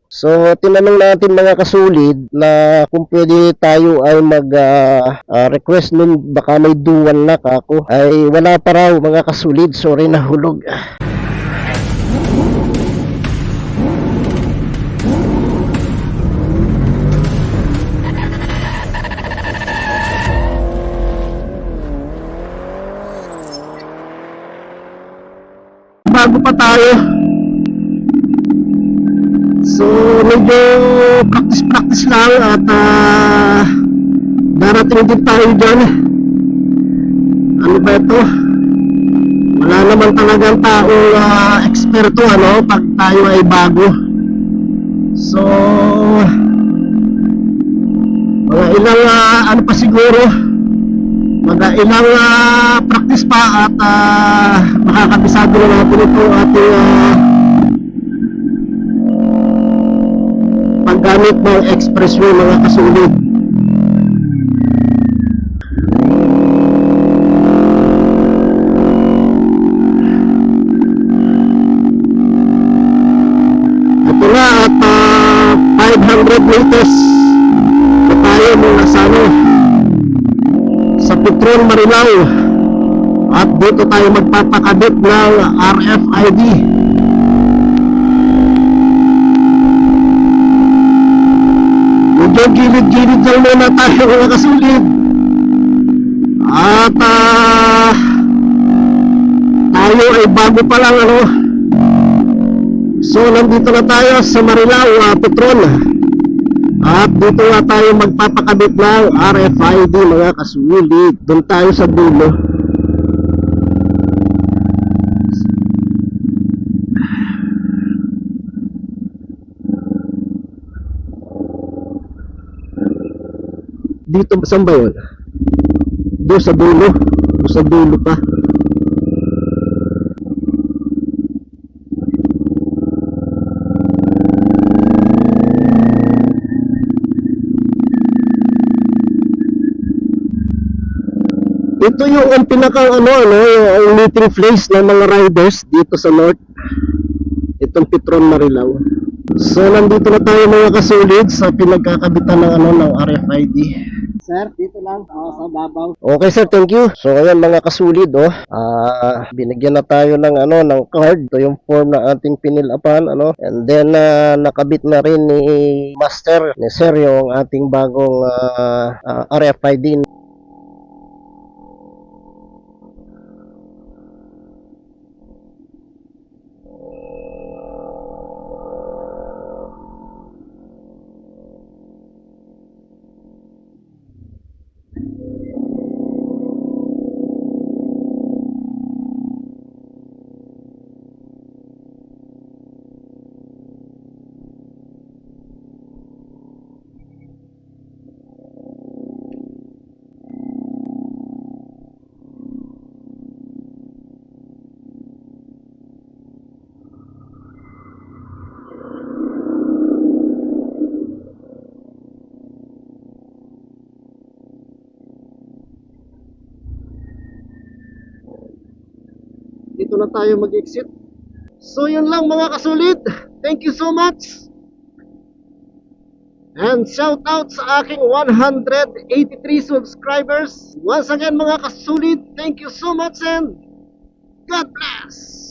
So, tinanong natin mga kasulid na kung pwede tayo ay mag-request nun baka may dual lock ako. Ay wala pa raw mga kasulid, sorry nahulog. Bago pa tayo. So, medyo practice lang at darating din tayo dyan. Ano ba ito? Wala naman talagang taong eksperto pag tayo ay bago. So, mga ilang ano pa siguro, mga ilang practice pa at makakabisado na natin ito ating paggamit ng expressway mga kasulid. Ito na at 500 meters na tayo mula sa Petron Marilao at dito tayo magpapakabit ng RFID. Medyo gilid-gilid lang muna tayo mga kasulid at tayo ay bago pa lang so nandito na tayo sa Marilao, Petron at dito nga tayo magpapakabit ng RFID mga kasulid. Doon tayo sa dulo. Dito saan ba yun? Doon sa dulo. Doon sa dulo pa. Ito yung pinakang yung meeting place ng mga riders dito sa North. Itong Petron Marilao. So nandito na tayo mga kasulid sa pinagkakabitan ng RFID. Sir, dito lang sa Davao. Okay sir, thank you. So ayan mga kasulid binigyan na tayo ng ng card. Ito yung form na ating pinilapan and then nakabit na rin ni Master ni Sir yung ating bagong RFID. Dito na tayo mag-exit. So yun lang mga kasulid. Thank you so much. And shout out sa aking 183 subscribers. Once again mga kasulid, thank you so much and God bless.